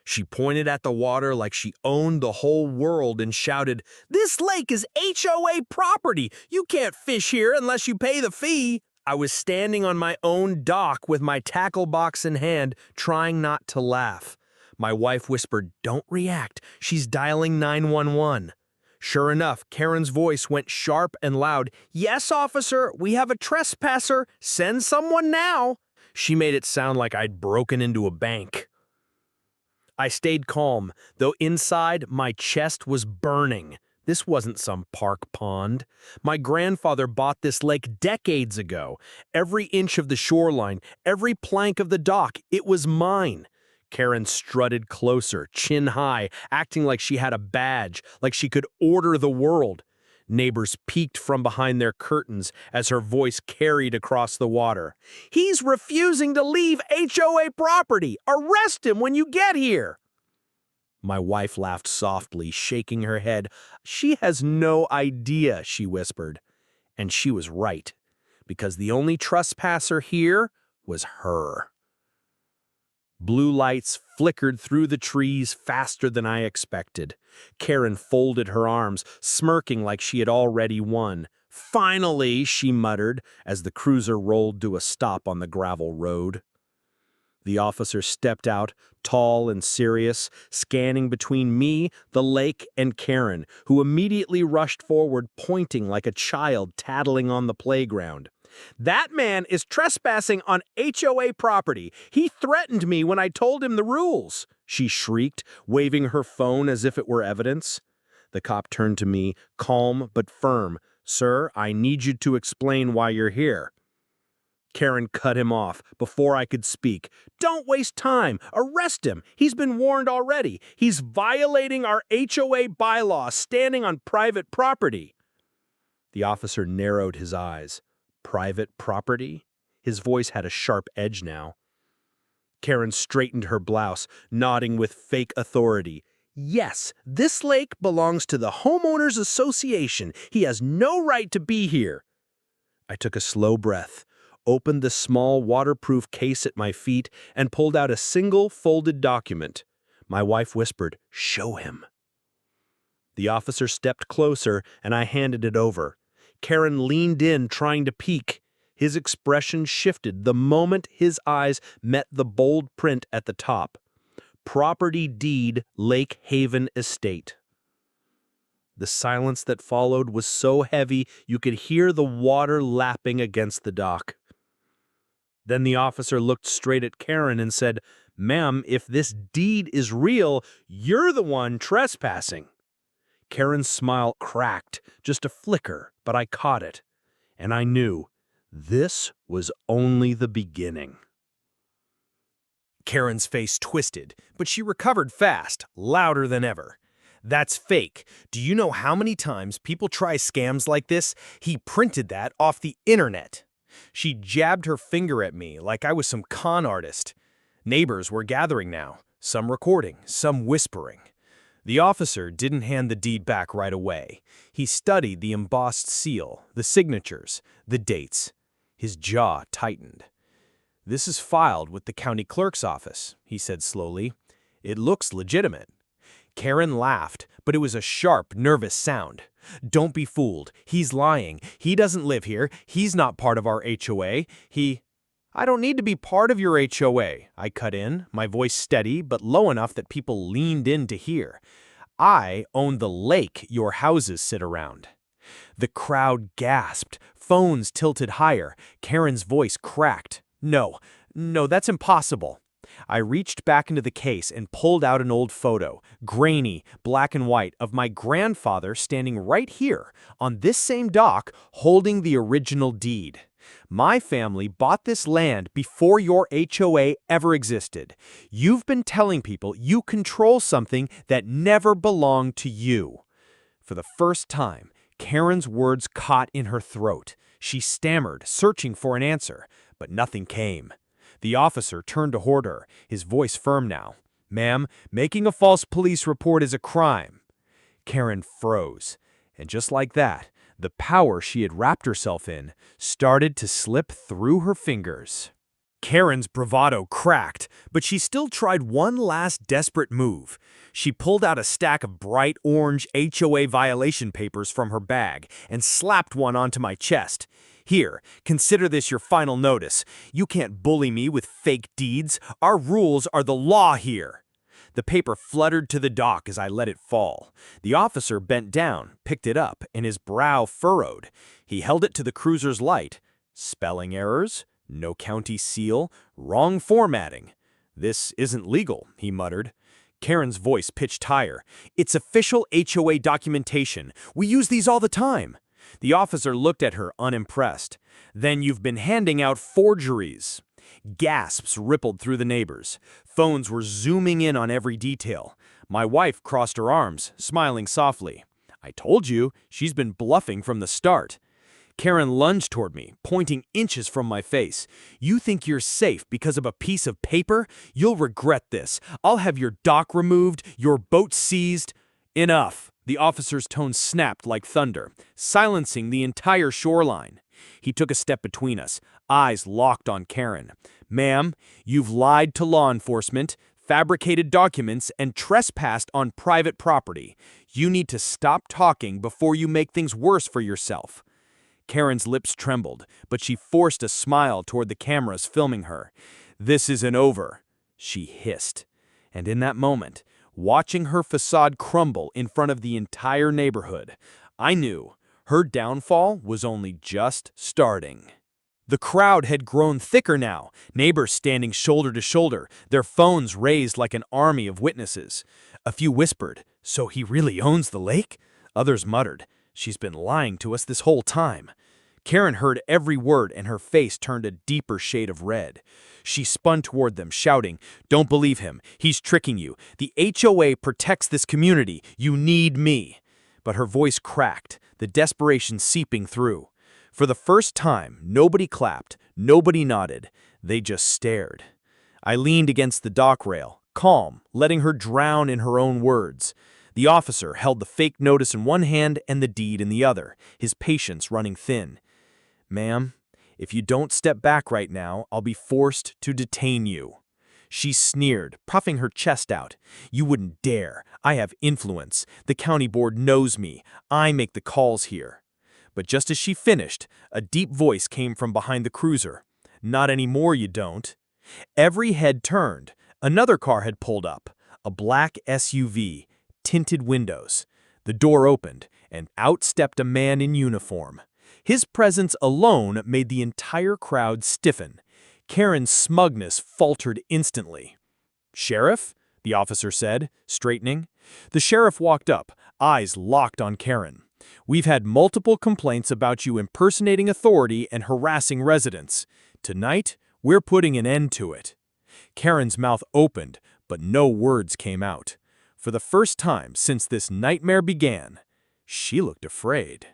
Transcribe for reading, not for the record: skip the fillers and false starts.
She pointed at the water like she owned the whole world and shouted, "This lake is HOA property! You can't fish here unless you pay the fee!" I was standing on my own dock with my tackle box in hand, trying not to laugh. My wife whispered, "Don't react. She's dialing 911. Sure enough, Karen's voice went sharp and loud. "Yes, officer, we have a trespasser. Send someone now." She made it sound like I'd broken into a bank. I stayed calm, though inside my chest was burning. This wasn't some park pond. My grandfather bought this lake decades ago. Every inch of the shoreline, every plank of the dock, it was mine. Karen strutted closer, chin high, acting like she had a badge, like she could order the world. Neighbors peeked from behind their curtains as her voice carried across the water. "He's refusing to leave HOA property! Arrest him when you get here!" My wife laughed softly, shaking her head. "She has no idea," she whispered. And she was right, because the only trespasser here was her. Blue lights flickered through the trees faster than I expected. Karen folded her arms, smirking like she had already won. "Finally," she muttered, as the cruiser rolled to a stop on the gravel road. The officer stepped out, tall and serious, scanning between me, the lake, and Karen, who immediately rushed forward, pointing like a child tattling on the playground. "That man is trespassing on HOA property. He threatened me when I told him the rules," she shrieked, waving her phone as if it were evidence. The cop turned to me, calm but firm. "Sir, I need you to explain why you're here." Karen cut him off before I could speak. "Don't waste time. Arrest him. He's been warned already. He's violating our HOA bylaws, standing on private property." The officer narrowed his eyes. "Private property?" His voice had a sharp edge now. Karen straightened her blouse, nodding with fake authority. "Yes, this lake belongs to the Homeowners Association. He has no right to be here." I took a slow breath, opened the small waterproof case at my feet, and pulled out a single folded document. My wife whispered, "Show him." The officer stepped closer, and I handed it over. Karen leaned in, trying to peek. His expression shifted the moment his eyes met the bold print at the top. "Property deed, Lake Haven Estate." The silence that followed was so heavy you could hear the water lapping against the dock. Then the officer looked straight at Karen and said, "Ma'am, if this deed is real, you're the one trespassing." Karen's smile cracked, just a flicker, but I caught it. And I knew this was only the beginning. Karen's face twisted, but she recovered fast, louder than ever. "That's fake. Do you know how many times people try scams like this? He printed that off the internet." She jabbed her finger at me like I was some con artist. Neighbors were gathering now, some recording, some whispering. The officer didn't hand the deed back right away. He studied the embossed seal, the signatures, the dates. His jaw tightened. "This is filed with the county clerk's office," he said slowly. "It looks legitimate." Karen laughed, but it was a sharp, nervous sound. "Don't be fooled. He's lying. He doesn't live here. He's not part of our HOA. "I don't need to be part of your HOA," I cut in, my voice steady but low enough that people leaned in to hear. "I own the lake your houses sit around." The crowd gasped, phones tilted higher. Karen's voice cracked. No, that's impossible." I reached back into the case and pulled out an old photo, grainy, black and white, of my grandfather standing right here, on this same dock, holding the original deed. "My family bought this land before your HOA ever existed. You've been telling people you control something that never belonged to you." For the first time, Karen's words caught in her throat. She stammered, searching for an answer, but nothing came. The officer turned toward her, his voice firm now. "Ma'am, making a false police report is a crime." Karen froze, and just like that, the power she had wrapped herself in started to slip through her fingers. Karen's bravado cracked, but she still tried one last desperate move. She pulled out a stack of bright orange HOA violation papers from her bag and slapped one onto my chest. Here, consider this your final notice. You can't bully me with fake deeds. Our rules are the law here. The paper fluttered to the dock as I let it fall. The officer bent down, picked it up, and his brow furrowed. He held it to the cruiser's light. Spelling errors? No county seal? Wrong formatting. "This isn't legal," he muttered. Karen's voice pitched higher. "It's official HOA documentation. We use these all the time." The officer looked at her unimpressed. "Then you've been handing out forgeries." Gasps rippled through the neighbors. Phones were zooming in on every detail. My wife crossed her arms, smiling softly. "I told you, she's been bluffing from the start." Karen lunged toward me, pointing inches from my face. "You think you're safe because of a piece of paper? You'll regret this. I'll have your dock removed, your boat seized." "Enough." The officer's tone snapped like thunder, silencing the entire shoreline. He took a step between us, eyes locked on Karen. "Ma'am, you've lied to law enforcement, fabricated documents, and trespassed on private property. You need to stop talking before you make things worse for yourself." Karen's lips trembled, but she forced a smile toward the cameras filming her. "This isn't over," she hissed. And in that moment, watching her facade crumble in front of the entire neighborhood, I knew her downfall was only just starting. The crowd had grown thicker now, neighbors standing shoulder to shoulder, their phones raised like an army of witnesses. A few whispered, "So he really owns the lake?" Others muttered, "She's been lying to us this whole time." Karen heard every word and her face turned a deeper shade of red. She spun toward them, shouting, "Don't believe him. He's tricking you. The HOA protects this community. You need me." But her voice cracked, the desperation seeping through. For the first time, nobody clapped, nobody nodded. They just stared. I leaned against the dock rail, calm, letting her drown in her own words. The officer held the fake notice in one hand and the deed in the other, his patience running thin. "Ma'am, if you don't step back right now, I'll be forced to detain you." She sneered, puffing her chest out. "You wouldn't dare. I have influence. The county board knows me. I make the calls here." But just as she finished, a deep voice came from behind the cruiser. "Not anymore, you don't." Every head turned. Another car had pulled up, a black SUV, tinted windows. The door opened, and out stepped a man in uniform. His presence alone made the entire crowd stiffen. Karen's smugness faltered instantly. "Sheriff?" the officer said, straightening. The sheriff walked up, eyes locked on Karen. "We've had multiple complaints about you impersonating authority and harassing residents. Tonight, we're putting an end to it." Karen's mouth opened, but no words came out. For the first time since this nightmare began, she looked afraid.